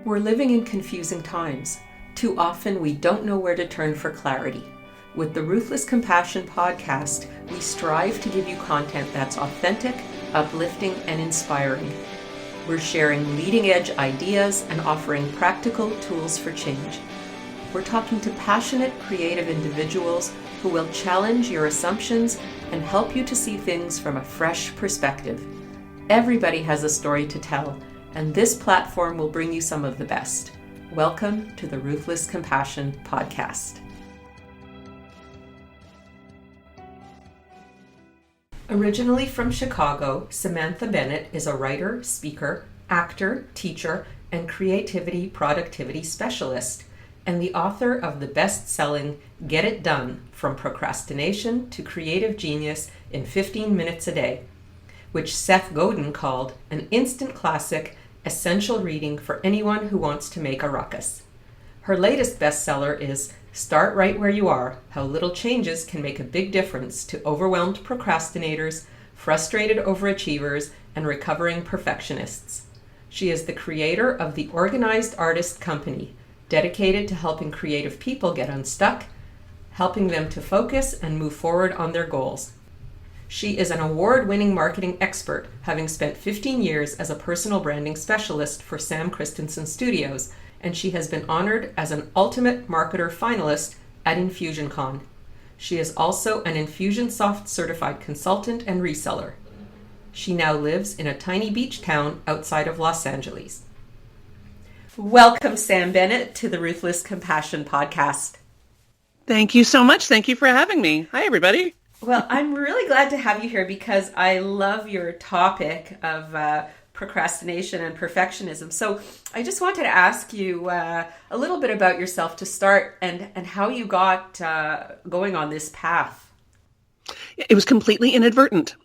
We're living in confusing times. Too often we don't know where to turn for clarity. With the Ruthless Compassion podcast, we strive to give you content that's authentic, uplifting, and inspiring. We're sharing leading-edge ideas and offering practical tools for change. We're talking to passionate, creative individuals who will challenge your assumptions and help you to see things from a fresh perspective. Everybody has a story to tell, and this platform will bring you some of the best. Welcome to the Ruthless Compassion podcast. Originally from Chicago, Samantha Bennett is a writer, speaker, actor, teacher, and creativity productivity specialist, and the author of the best-selling Get It Done, From Procrastination to Creative Genius in 15 Minutes a Day, which Seth Godin called an instant classic, essential reading for anyone who wants to make a ruckus. Her latest bestseller is Start Right Where You Are, How Little Changes Can Make a Big Difference to Overwhelmed Procrastinators, Frustrated Overachievers, and Recovering Perfectionists. She is the creator of the Organized Artist Company, dedicated to helping creative people get unstuck, helping them to focus and move forward on their goals. She is an award-winning marketing expert, having spent 15 years as a personal branding specialist for Sam Christensen Studios, and she has been honored as an Ultimate Marketer Finalist at Infusioncon. She is also an Infusionsoft certified consultant and reseller. She now lives in a tiny beach town outside of Los Angeles. Welcome, Sam Bennett, to the Ruthless Compassion podcast. Thank you so much. Thank you for having me. Hi, everybody. Well, I'm really glad to have you here because I love your topic of procrastination and perfectionism. So I just wanted to ask you a little bit about yourself to start and how you got going on this path. It was completely inadvertent.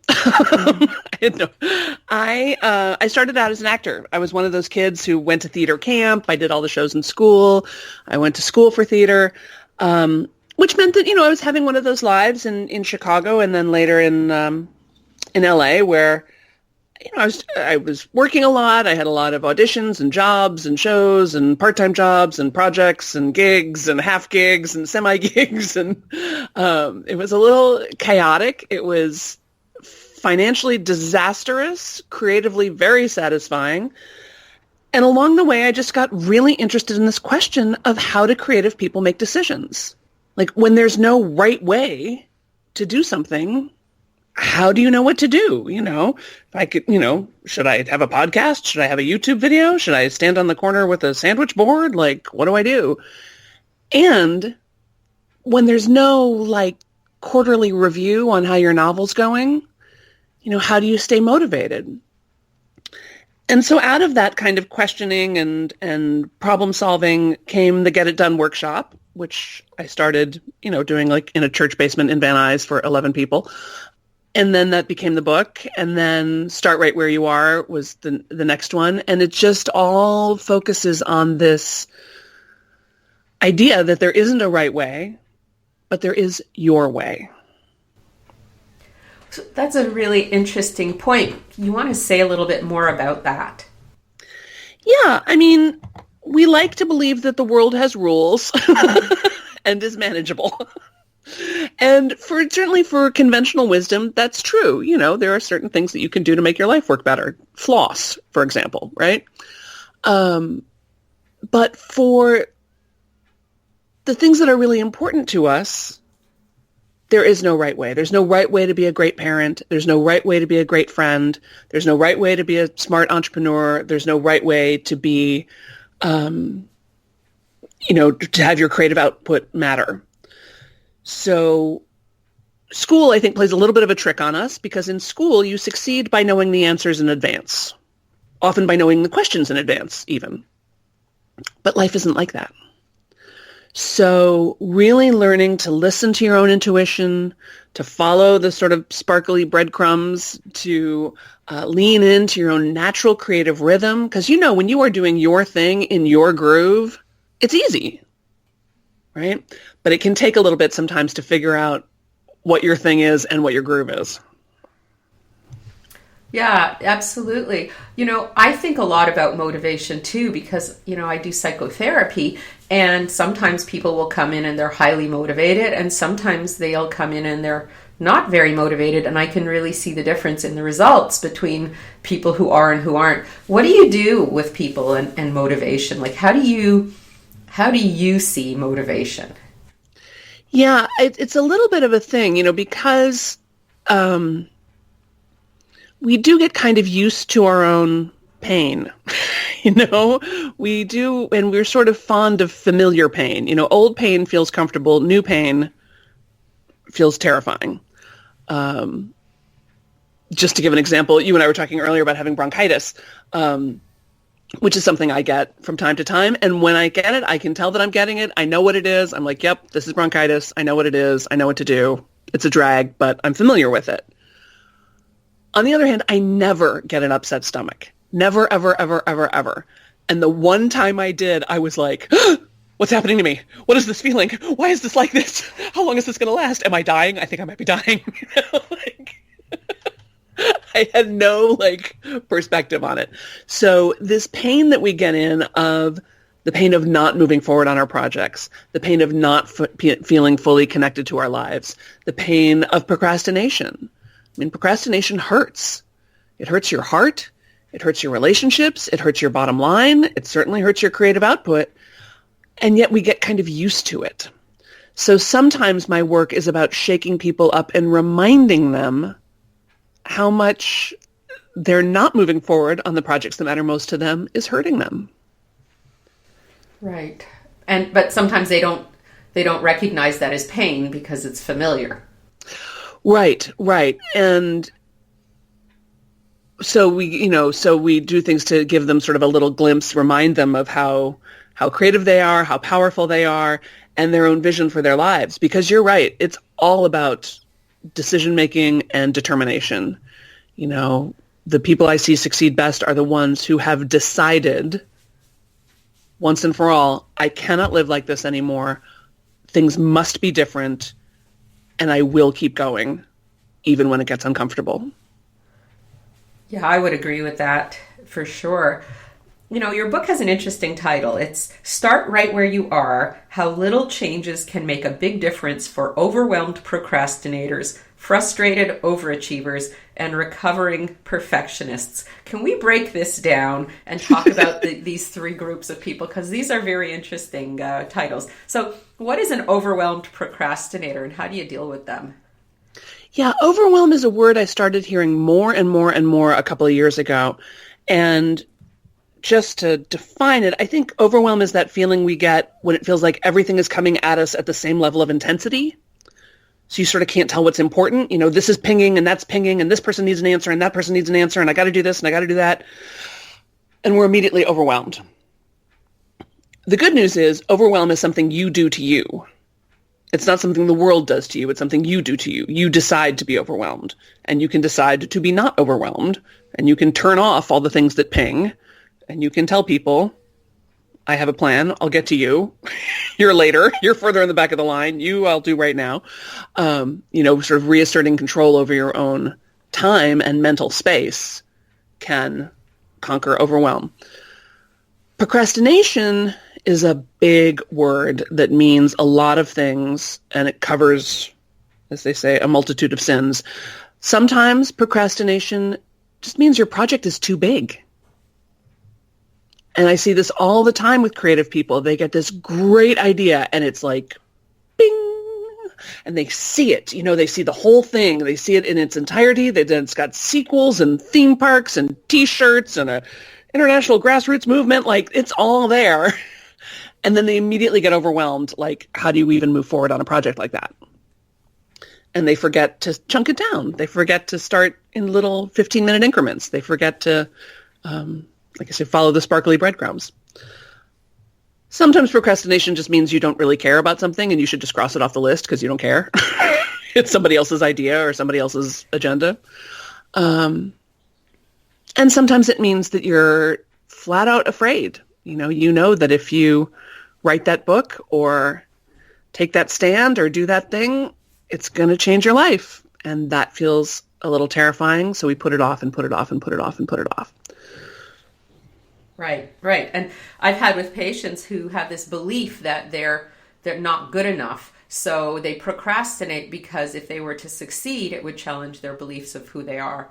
I started out as an actor. I was one of those kids who went to theater camp. I did all the shows in school. I went to school for theater. Which meant that, I was having one of those lives in Chicago and then later in LA where, I was working a lot. I had a lot of auditions and jobs and shows and part-time jobs and projects and gigs and half gigs and semi-gigs. And it was a little chaotic. It was financially disastrous, creatively very satisfying. And along the way, I just got really interested in this question of how do creative people make decisions? Like when there's no right way to do something, how do you know what to do? If I could, should I have a podcast? Should I have a YouTube video? Should I stand on the corner with a sandwich board? Like, what do I do? And when there's no quarterly review on how your novel's going, how do you stay motivated? And so out of that kind of questioning and problem solving came the Get It Done workshop, which I started, doing in a church basement in Van Nuys for 11 people. And then that became the book. And then Start Right Where You Are was the next one. And it just all focuses on this idea that there isn't a right way, but there is your way. So that's a really interesting point. You want to say a little bit more about that? Yeah, we like to believe that the world has rules and is manageable. And certainly for conventional wisdom, that's true. There are certain things that you can do to make your life work better. Floss, for example, right? But for the things that are really important to us, there is no right way. There's no right way to be a great parent. There's no right way to be a great friend. There's no right way to be a smart entrepreneur. There's no right way to be, to have your creative output matter. So school, I think, plays a little bit of a trick on us because in school, you succeed by knowing the answers in advance, often by knowing the questions in advance even. But life isn't like that. So really learning to listen to your own intuition, to follow the sort of sparkly breadcrumbs, to lean into your own natural creative rhythm. Because, when you are doing your thing in your groove, it's easy, right? But it can take a little bit sometimes to figure out what your thing is and what your groove is. Yeah, absolutely. I think a lot about motivation too because, I do psychotherapy and sometimes people will come in and they're highly motivated and sometimes they'll come in and they're not very motivated, and I can really see the difference in the results between people who are and who aren't. What do you do with people and motivation? Like how do you see motivation? Yeah, it's a little bit of a thing, because we do get kind of used to our own pain. We do, and we're sort of fond of familiar pain. Old pain feels comfortable, new pain feels terrifying. Just to give an example, you and I were talking earlier about having bronchitis, which is something I get from time to time. And when I get it, I can tell that I'm getting it. I know what it is. I'm like, yep, this is bronchitis. I know what it is. I know what to do. It's a drag, but I'm familiar with it. On the other hand, I never get an upset stomach. Never, ever, ever, ever, ever. And the one time I did, I was like, what's happening to me? What is this feeling? Why is this like this? How long is this going to last? Am I dying? I think I might be dying. I had no perspective on it. So this pain that we get in of the pain of not moving forward on our projects, the pain of not feeling fully connected to our lives, the pain of procrastination. I mean, procrastination hurts. It hurts your heart. It hurts your relationships. It hurts your bottom line. It certainly hurts your creative output. And yet we get kind of used to it. So sometimes my work is about shaking people up and reminding them how much they're not moving forward on the projects that matter most to them is hurting them. Right. But sometimes they don't recognize that as pain because it's familiar. Right. And so we do things to give them sort of a little glimpse, remind them of how creative they are, how powerful they are, and their own vision for their lives. Because you're right, it's all about decision-making and determination. The people I see succeed best are the ones who have decided once and for all, I cannot live like this anymore. Things must be different, and I will keep going, even when it gets uncomfortable. Yeah, I would agree with that for sure. Your book has an interesting title. It's Start Right Where You Are, How Little Changes Can Make a Big Difference for Overwhelmed Procrastinators, Frustrated Overachievers, and Recovering Perfectionists. Can we break this down and talk about these three groups of people? Because these are very interesting titles. So what is an overwhelmed procrastinator and how do you deal with them? Yeah, overwhelm is a word I started hearing more and more and more a couple of years ago. And just to define it, I think overwhelm is that feeling we get when it feels like everything is coming at us at the same level of intensity. So you sort of can't tell what's important. This is pinging and that's pinging and this person needs an answer and that person needs an answer and I got to do this and I got to do that. And we're immediately overwhelmed. The good news is overwhelm is something you do to you. It's not something the world does to you. It's something you do to you. You decide to be overwhelmed, and you can decide to be not overwhelmed, and you can turn off all the things that ping, and you can tell people, I have a plan. I'll get to you. You're later. You're further in the back of the line. I'll do right now. Sort of reasserting control over your own time and mental space can conquer overwhelm. Procrastination is a big word that means a lot of things, and it covers, as they say, a multitude of sins. Sometimes procrastination just means your project is too big. And I see this all the time with creative people. They get this great idea, and it's like, bing, and they see it. They see the whole thing. They see it in its entirety. Then it's got sequels and theme parks and T-shirts and a international grassroots movement. It's all there. And then they immediately get overwhelmed. How do you even move forward on a project like that? And they forget to chunk it down. They forget to start in little 15-minute increments. They forget to, like I said, follow the sparkly breadcrumbs. Sometimes procrastination just means you don't really care about something and you should just cross it off the list because you don't care. It's somebody else's idea or somebody else's agenda. And sometimes it means that you're flat out afraid. That if you write that book or take that stand or do that thing, it's going to change your life. And that feels a little terrifying, so we put it off and put it off and put it off and put it off. Right, right. And I've had with patients who have this belief that they're not good enough. So they procrastinate because if they were to succeed, it would challenge their beliefs of who they are.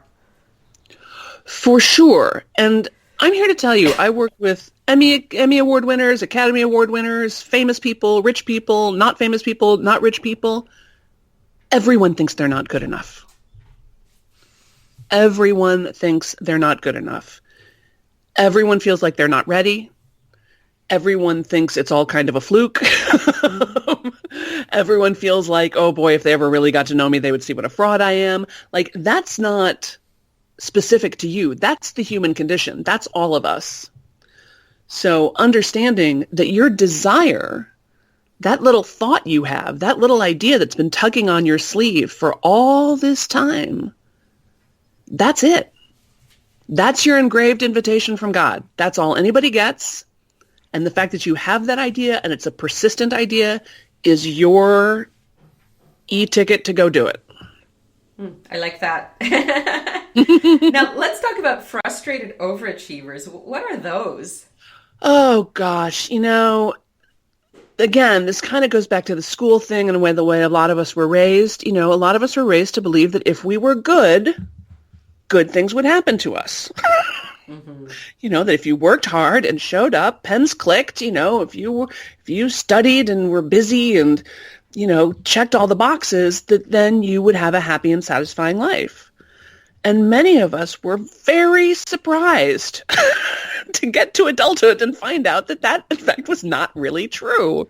For sure. And I'm here to tell you, I work with Emmy Award winners, Academy Award winners, famous people, rich people, not famous people, not rich people. Everyone thinks they're not good enough. Everyone thinks they're not good enough. Everyone feels like they're not ready. Everyone thinks it's all kind of a fluke. Everyone feels like, oh boy, if they ever really got to know me, they would see what a fraud I am. Like, that's not specific to you. That's the human condition. That's all of us. So understanding that your desire, that little thought you have, that little idea that's been tugging on your sleeve for all this time, that's it. That's your engraved invitation from God. That's all anybody gets. And the fact that you have that idea and it's a persistent idea is your e-ticket to go do it. I like that. Now, let's talk about frustrated overachievers. What are those? Oh, gosh. Again, this kind of goes back to the school thing and the way a lot of us were raised. A lot of us were raised to believe that if we were good things would happen to us. Mm-hmm. That if you worked hard and showed up, pens clicked, if you studied and were busy and, checked all the boxes, that then you would have a happy and satisfying life. And many of us were very surprised to get to adulthood and find out that in fact was not really true.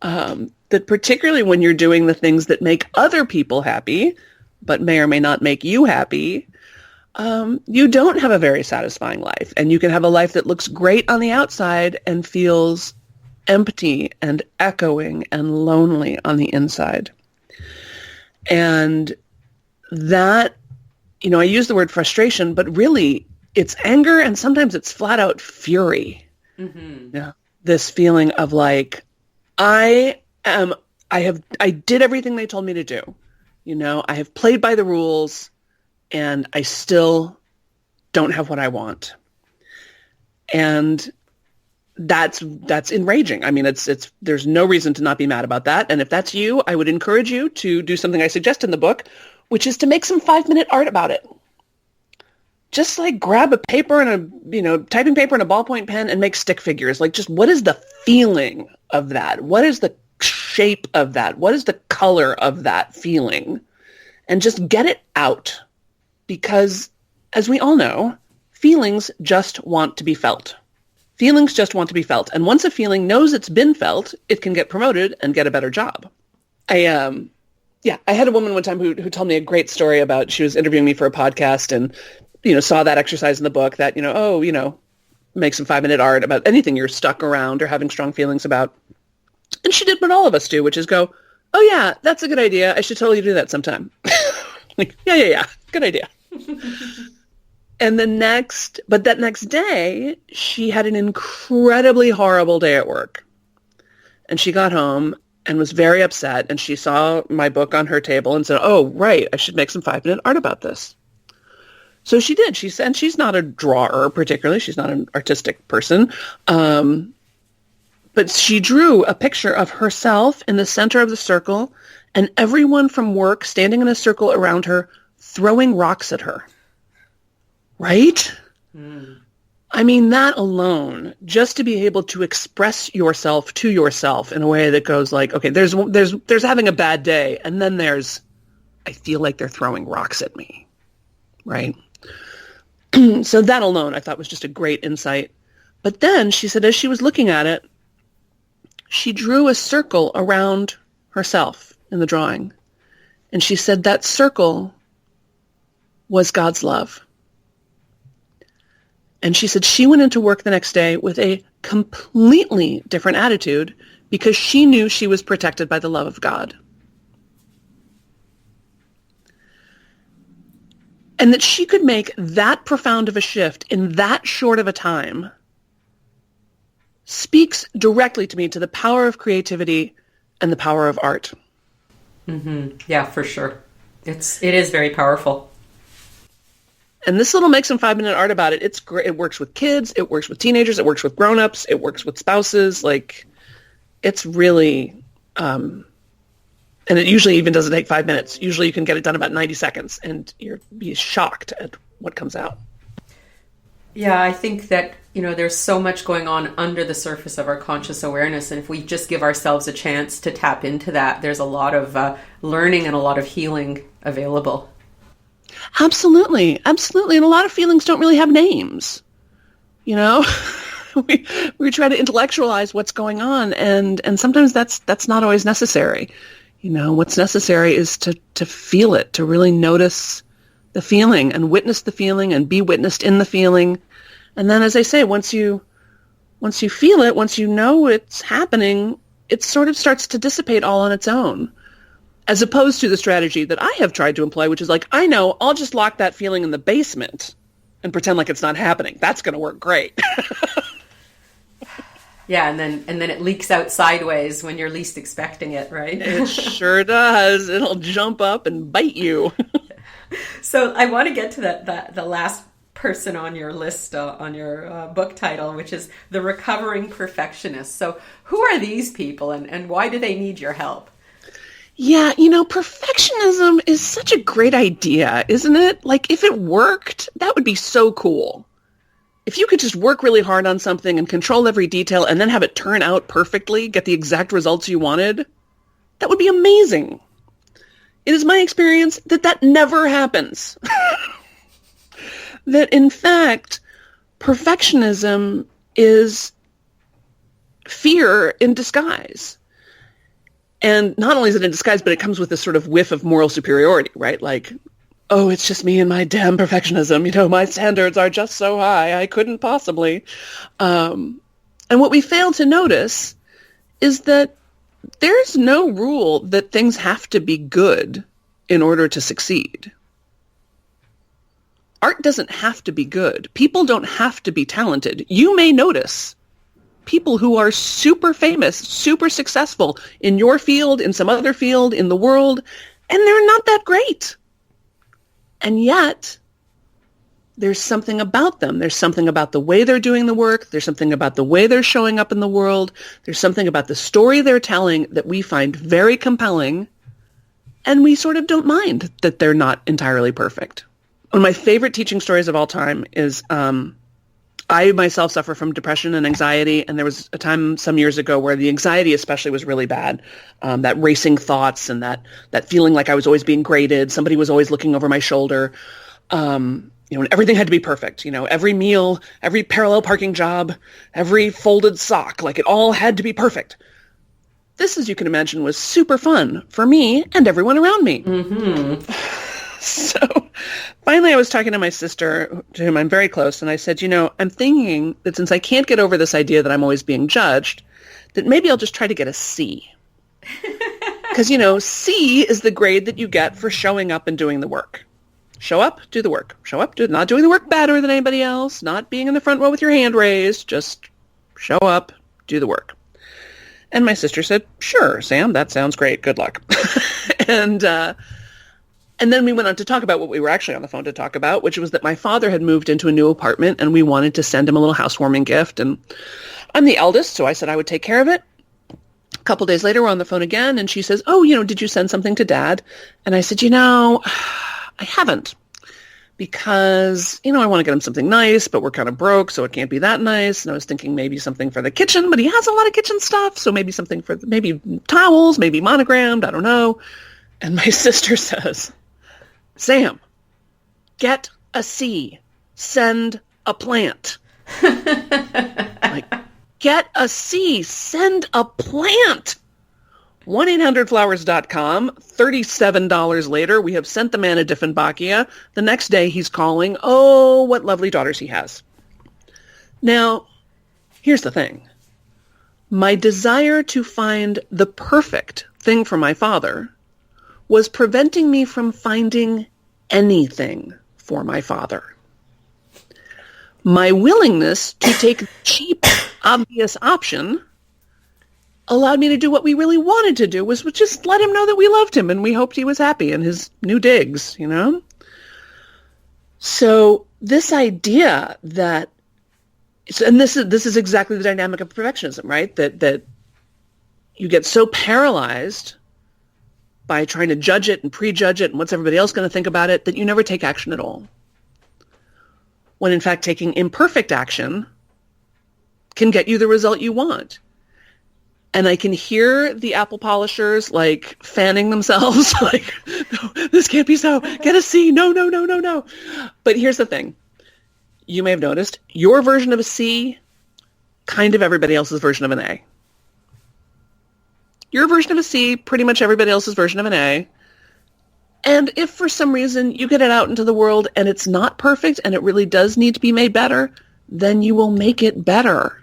That particularly when you're doing the things that make other people happy, but may or may not make you happy, you don't have a very satisfying life. And you can have a life that looks great on the outside and feels empty and echoing and lonely on the inside. And that, I use the word frustration, but really it's anger and sometimes it's flat out fury. Mm-hmm. Yeah. This feeling of like, I did everything they told me to do. I have played by the rules and I still don't have what I want. And that's enraging. I mean, there's no reason to not be mad about that. And if that's you, I would encourage you to do something I suggest in the book, which is to make some 5-minute art about it. Just like grab a paper and typing paper and a ballpoint pen and make stick figures. Like, just what is the feeling of that? What is the shape of that? What is the color of that feeling? And just get it out. Because as we all know, feelings just want to be felt. Feelings just want to be felt. And once a feeling knows it's been felt, it can get promoted and get a better job. I had a woman one time who told me a great story about, she was interviewing me for a podcast and, saw that exercise in the book that, make some 5-minute art about anything you're stuck around or having strong feelings about. And she did what all of us do, which is go, oh yeah, that's a good idea. I should totally do that sometime. Like, yeah. Good idea. And that next day, she had an incredibly horrible day at work. And she got home and was very upset. And she saw my book on her table and said, oh, right, I should make some 5-minute art about this. So she did. She said, she's not a drawer particularly. She's not an artistic person. But she drew a picture of herself in the center of the circle and everyone from work standing in a circle around her throwing rocks at her. Right? Mm. I mean, that alone, just to be able to express yourself to yourself in a way that goes like, okay, there's having a bad day, and then there's, I feel like they're throwing rocks at me. Right? So that alone, I thought was just a great insight. But then she said, as she was looking at it, she drew a circle around herself in the drawing. And she said that circle was God's love. And she said she went into work the next day with a completely different attitude because she knew she was protected by the love of God. And that she could make that profound of a shift in that short of a time speaks directly to me to the power of creativity and the power of art. Mm-hmm. Yeah, for sure. It is very powerful. And this little make some 5-minute art about it. It's great. It works with kids. It works with teenagers. It works with grown-ups. It works with spouses. Like, it's really, and it usually even doesn't take 5 minutes. Usually you can get it done about 90 seconds, and you'll be shocked at what comes out. Yeah, I think that, there's so much going on under the surface of our conscious awareness. And if we just give ourselves a chance to tap into that, there's a lot of learning and a lot of healing available. Absolutely. Absolutely. And a lot of feelings don't really have names. We try to intellectualize what's going on, and sometimes that's not always necessary. What's necessary is to feel it, to really notice the feeling and witness the feeling and be witnessed in the feeling. And then, as I say, once you feel it, once you know it's happening, it sort of starts to dissipate all on its own, as opposed to the strategy that I have tried to employ, which is like, I know, I'll just lock that feeling in the basement and pretend like it's not happening. That's going to work great. Yeah, and then it leaks out sideways when you're least expecting it, right? It sure does. It'll jump up and bite you. So I want to get to the last person on your list, on your book title, which is The Recovering Perfectionists. So who are these people, and why do they need your help? Yeah, perfectionism is such a great idea, isn't it? Like, if it worked, that would be so cool. If you could just work really hard on something and control every detail and then have it turn out perfectly, get the exact results you wanted, that would be amazing. It is my experience that never happens. That, in fact, perfectionism is fear in disguise. And not only is it in disguise, but it comes with this sort of whiff of moral superiority, right? Like, oh, it's just me and my damn perfectionism. My standards are just so high, I couldn't possibly. And what we fail to notice is that there's no rule that things have to be good in order to succeed. Art doesn't have to be good. People don't have to be talented. You may notice people who are super famous, super successful in your field, in some other field, in the world, and they're not that great. And yet, there's something about them. There's something about the way they're doing the work. There's something about the way they're showing up in the world. There's something about the story they're telling that we find very compelling, and we sort of don't mind that they're not entirely perfect. One of my favorite teaching stories of all time is I myself suffer from depression and anxiety, and there was a time some years ago where the anxiety especially was really bad. That racing thoughts and that feeling like I was always being graded. Somebody was always looking over my shoulder. And everything had to be perfect. Every meal, every parallel parking job, every folded sock, like it all had to be perfect. This, as you can imagine, was super fun for me and everyone around me. Mm-hmm. So finally I was talking to my sister, to whom I'm very close, and I said, I'm thinking that since I can't get over this idea that I'm always being judged, that maybe I'll just try to get a C. Because, C is the grade that you get for showing up and doing the work. Show up, do the work. Show up, not doing the work better than anybody else, not being in the front row with your hand raised, just show up, do the work. And my sister said, sure, Sam, that sounds great. Good luck. And then we went on to talk about what we were actually on the phone to talk about, which was that my father had moved into a new apartment and we wanted to send him a little housewarming gift. And I'm the eldest, so I said I would take care of it. A couple days later, we're on the phone again, and she says, oh, did you send something to Dad? And I said, I haven't. Because, I want to get him something nice, but we're kind of broke, so it can't be that nice. And I was thinking maybe something for the kitchen, but he has a lot of kitchen stuff, so maybe something for, maybe towels, maybe monogrammed, I don't know. And my sister says, Sam, get a C. Send a plant. Like, get a C. Send a plant. 1-800-Flowers.com. $37 later, we have sent the man a Dieffenbachia. The next day, he's calling. Oh, what lovely daughters he has. Now, here's the thing. My desire to find the perfect thing for my father was preventing me from finding anything for my father. My willingness to take the cheap, obvious option allowed me to do what we really wanted to do, was just let him know that we loved him and we hoped he was happy in his new digs, So this idea that, and this is exactly the dynamic of perfectionism, right? That you get so paralyzed by trying to judge it and prejudge it and what's everybody else going to think about it that you never take action at all. When in fact taking imperfect action can get you the result you want. And I can hear the apple polishers like fanning themselves like, no, this can't be so. Get a C. No, no, no, no, no. But here's the thing. You may have noticed your version of a C, kind of everybody else's version of an A. Your version of a C, pretty much everybody else's version of an A. And if for some reason you get it out into the world and it's not perfect and it really does need to be made better, then you will make it better.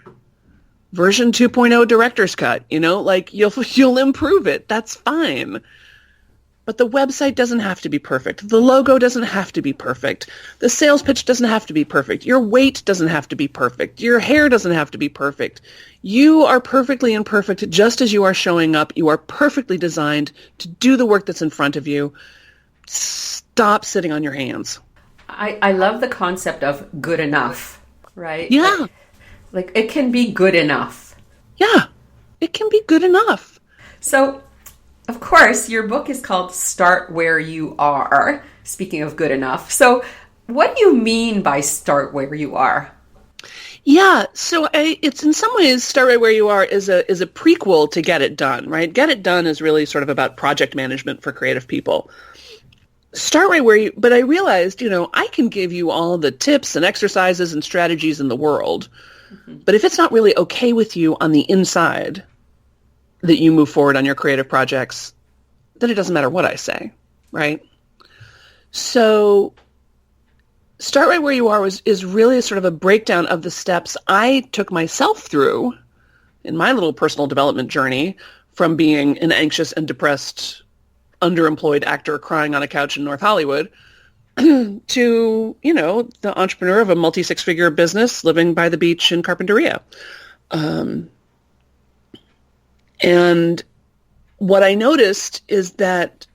Version 2.0 director's cut, like you'll improve it. That's fine. But the website doesn't have to be perfect. The logo doesn't have to be perfect. The sales pitch doesn't have to be perfect. Your weight doesn't have to be perfect. Your hair doesn't have to be perfect. You are perfectly imperfect just as you are showing up. You are perfectly designed to do the work that's in front of you. Stop sitting on your hands. I love the concept of good enough, right? Yeah. Like it can be good enough. Yeah, it can be good enough. So, of course, your book is called Start Where You Are, speaking of good enough. So what do you mean by start where you are? Yeah, so it's in some ways, Start Right Where You Are is a prequel to Get It Done, right? Get It Done is really sort of about project management for creative people. Start right where you, but I realized, I can give you all the tips and exercises and strategies in the world. Mm-hmm. But if it's not really okay with you on the inside that you move forward on your creative projects, then it doesn't matter what I say, right? So Start Right Where You Are is really sort of a breakdown of the steps I took myself through in my little personal development journey from being an anxious and depressed underemployed actor crying on a couch in North Hollywood to, the entrepreneur of a multi-six-figure business living by the beach in Carpinteria. And what I noticed is that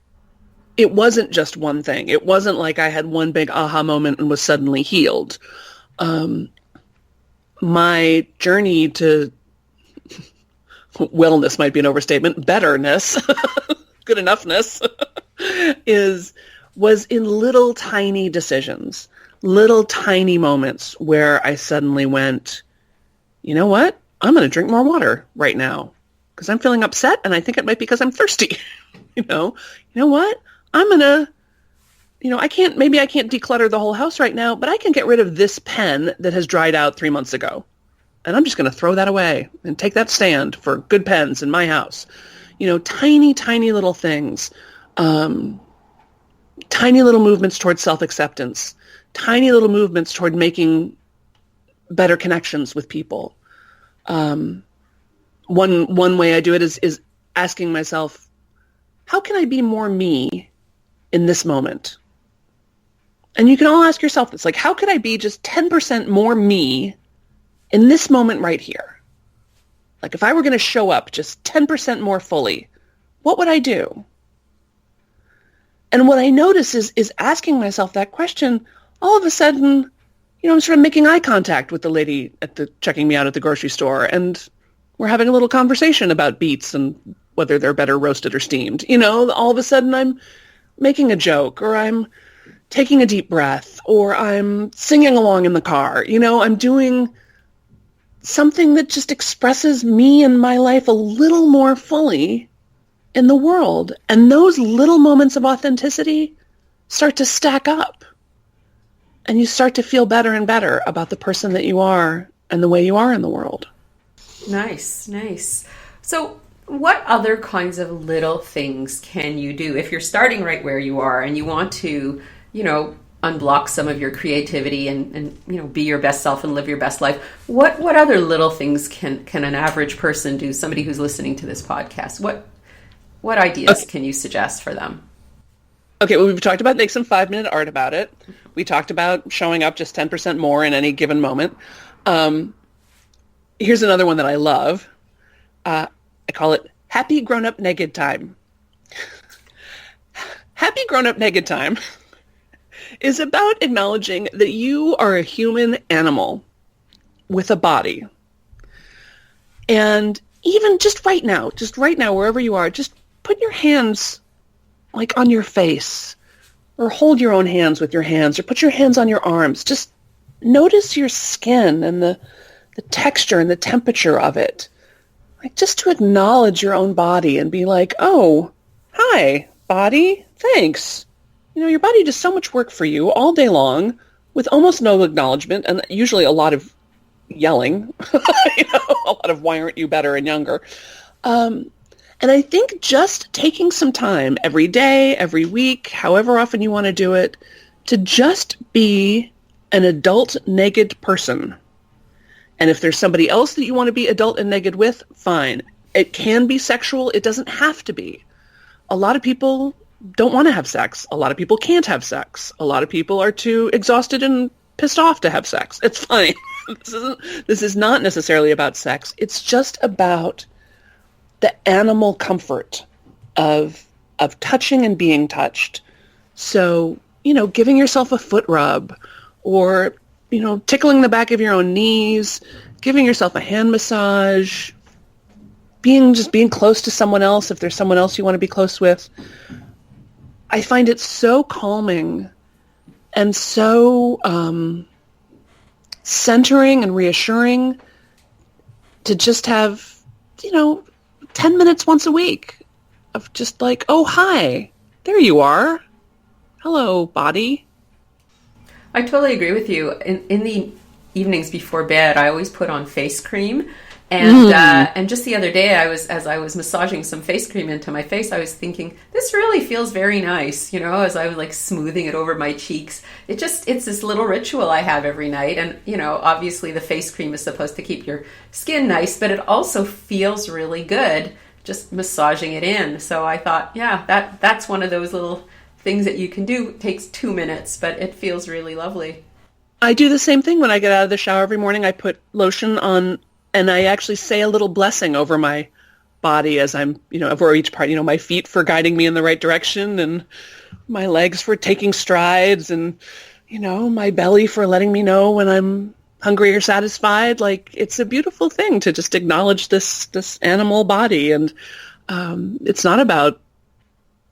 it wasn't just one thing. It wasn't like I had one big aha moment and was suddenly healed. My journey to wellness might be an overstatement, betterness, good enoughness, was in little tiny decisions, little tiny moments where I suddenly went, you know what? I'm going to drink more water right now because I'm feeling upset and I think it might be because I'm thirsty. You know what? I'm going to, I can't declutter the whole house right now, but I can get rid of this pen that has dried out 3 months ago. And I'm just going to throw that away and take that stand for good pens in my house. Tiny, tiny little things, tiny little movements towards self-acceptance, tiny little movements toward making better connections with people. One way I do it is asking myself, how can I be more me in this moment? And you can all ask yourself this, like, how could I be just 10% more me in this moment right here? Like, if I were going to show up just 10% more fully, what would I do? And what I notice is asking myself that question, all of a sudden, I'm sort of making eye contact with the lady checking me out at the grocery store, and we're having a little conversation about beets and whether they're better roasted or steamed. All of a sudden I'm making a joke, or I'm taking a deep breath, or I'm singing along in the car. I'm doing something that just expresses me and my life a little more fully in the world. And those little moments of authenticity start to stack up. And you start to feel better and better about the person that you are and the way you are in the world. Nice, nice. So what other kinds of little things can you do if you're starting right where you are and you want to, unblock some of your creativity and be your best self and live your best life? What other little things can an average person do, somebody who's listening to this podcast? What ideas can you suggest for them? Okay, well, we've talked about make some 5-minute art about it. We talked about showing up just 10% more in any given moment. Here's another one that I love. I call it Happy Grown-Up Naked Time. Happy Grown-Up Naked Time is about acknowledging that you are a human animal with a body. And even just right now, wherever you are, just put your hands like on your face, or hold your own hands with your hands, or put your hands on your arms. Just notice your skin and the texture and the temperature of it. Like, just to acknowledge your own body and be like, oh, hi, body, thanks. You know, your body does so much work for you all day long with almost no acknowledgement and usually a lot of yelling, a lot of why aren't you better and younger. And I think just taking some time every day, every week, however often you want to do it, to just be an adult naked person. And if there's somebody else that you want to be adult and naked with, fine. It can be sexual. It doesn't have to be. A lot of people don't want to have sex. A lot of people can't have sex. A lot of people are too exhausted and pissed off to have sex. It's fine. This is not necessarily about sex. It's just about the animal comfort of touching and being touched. So, giving yourself a foot rub, or, tickling the back of your own knees, giving yourself a hand massage, being close to someone else if there's someone else you want to be close with. I find it so calming and so centering and reassuring to just have, 10 minutes once a week of just like, oh, hi, there you are. Hello, body. I totally agree with you. In the evenings before bed, I always put on face cream. And just the other day, as I was massaging some face cream into my face, I was thinking, this really feels very nice, as I was like smoothing it over my cheeks. It's this little ritual I have every night. And, obviously the face cream is supposed to keep your skin nice, but it also feels really good just massaging it in. So I thought, yeah, that's one of those little things that you can do. It takes 2 minutes, but it feels really lovely. I do the same thing when I get out of the shower every morning. I put lotion on, and I actually say a little blessing over my body as I'm, over each part, my feet for guiding me in the right direction, and my legs for taking strides, and, my belly for letting me know when I'm hungry or satisfied. Like, it's a beautiful thing to just acknowledge this animal body. And it's not about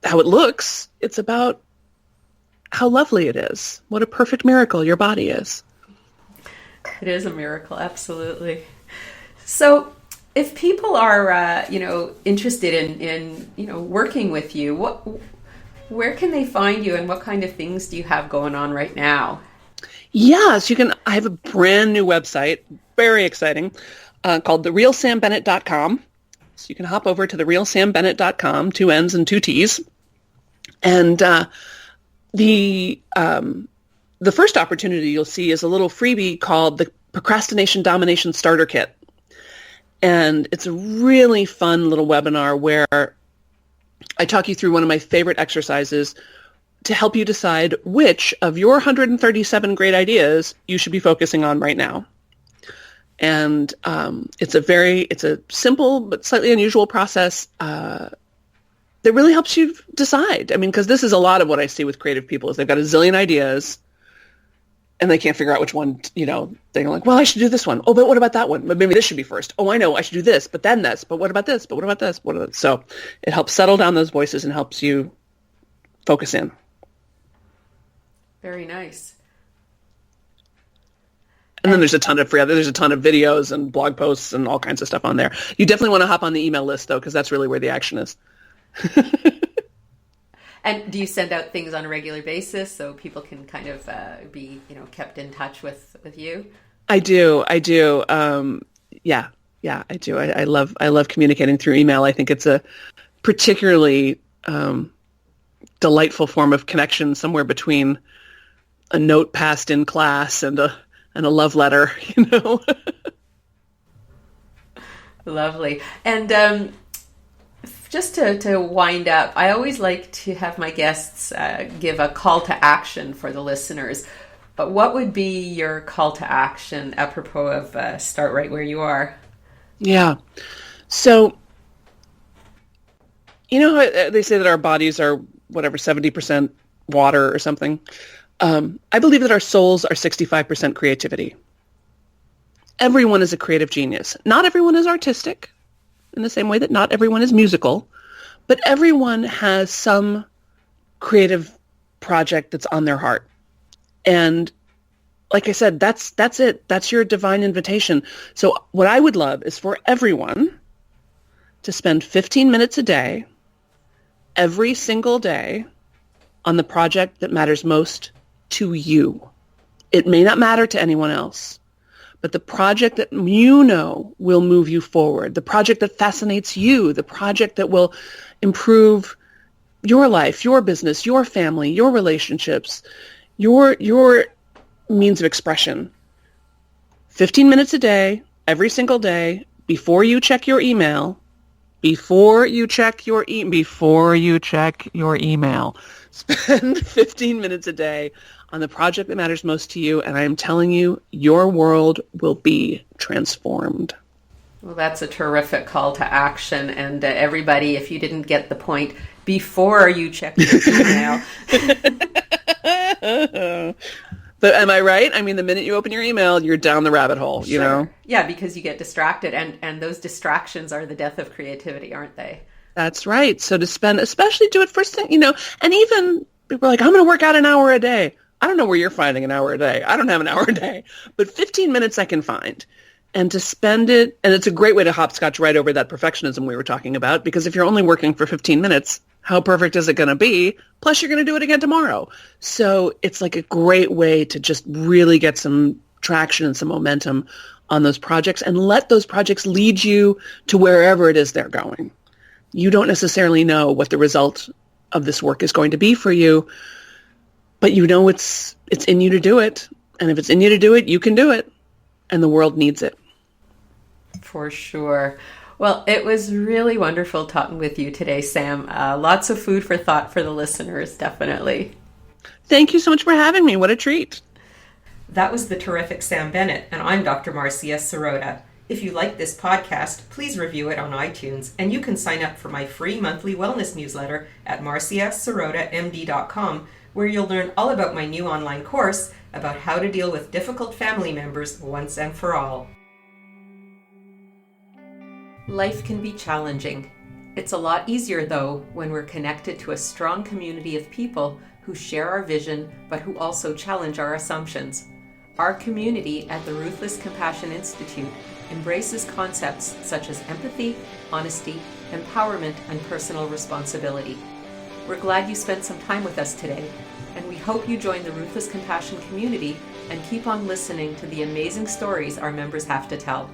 how it looks. It's about how lovely it is. What a perfect miracle your body is. It is a miracle, absolutely. So if people are, interested in working with you, where can they find you, and what kind of things do you have going on right now? Yes, I have a brand new website, very exciting, called therealsambennett.com. So you can hop over to therealsambennett.com, 2 N's and 2 T's. And the first opportunity you'll see is a little freebie called the Procrastination Domination Starter Kit. And it's a really fun little webinar where I talk you through one of my favorite exercises to help you decide which of your 137 great ideas you should be focusing on right now. And it's a simple but slightly unusual process that really helps you decide. I mean, because this is a lot of what I see with creative people is they've got a zillion ideas and they can't figure out which one, they're like, well, I should do this one. Oh, but what about that one? But maybe this should be first. Oh, I know, I should do this, but then this. But what about this? But what about this? So it helps settle down those voices and helps you focus in. Very nice. And then there's a ton of videos and blog posts and all kinds of stuff on there. You definitely want to hop on the email list, though, because that's really where the action is. And do you send out things on a regular basis so people can kind of be, kept in touch with you? I do. Yeah, I do. I love communicating through email. I think it's a particularly delightful form of connection, somewhere between a note passed in class and a love letter, Lovely. And just to wind up, I always like to have my guests give a call to action for the listeners. But what would be your call to action apropos of start right where you are? Yeah. So, they say that our bodies are 70% water or something. I believe that our souls are 65% creativity. Everyone is a creative genius. Not everyone is artistic in the same way that not everyone is musical, but everyone has some creative project that's on their heart. And like I said, that's it. That's your divine invitation. So what I would love is for everyone to spend 15 minutes a day, every single day, on the project that matters most to you. It may not matter to anyone else, but the project that you know will move you forward, the project that fascinates you, the project that will improve your life, your business, your family, your relationships, your means of expression. 15 minutes a day, every single day, before you check your email, spend 15 minutes a day on the project that matters most to you, and I am telling you, your world will be transformed. Well, that's a terrific call to action. And everybody, if you didn't get the point before you check your email. But am I right? I mean, the minute you open your email, you're down the rabbit hole, Sure. You know? Yeah, because you get distracted, and those distractions are the death of creativity, aren't they? That's right. So to especially do it first thing, and even people are like, I'm going to work out an hour a day. I don't know where you're finding an hour a day. I don't have an hour a day, but 15 minutes I can find. And to spend it, and it's a great way to hopscotch right over that perfectionism we were talking about, because if you're only working for 15 minutes, how perfect is it going to be? Plus, you're going to do it again tomorrow. So it's like a great way to just really get some traction and some momentum on those projects and let those projects lead you to wherever it is they're going. You don't necessarily know what the result of this work is going to be for you, but you know it's in you to do it. And if it's in you to do it, you can do it. And the world needs it. For sure. Well, it was really wonderful talking with you today, Sam. Lots of food for thought for the listeners, definitely. Thank you so much for having me. What a treat. That was the terrific Sam Bennett, and I'm Dr. Marcia Sirota. If you like this podcast, please review it on iTunes, and you can sign up for my free monthly wellness newsletter at marciasirotamd.com, where you'll learn all about my new online course about how to deal with difficult family members once and for all. Life can be challenging. It's a lot easier, though, when we're connected to a strong community of people who share our vision, but who also challenge our assumptions. Our community at the Ruthless Compassion Institute embraces concepts such as empathy, honesty, empowerment, and personal responsibility. We're glad you spent some time with us today, and we hope you join the Ruthless Compassion community and keep on listening to the amazing stories our members have to tell.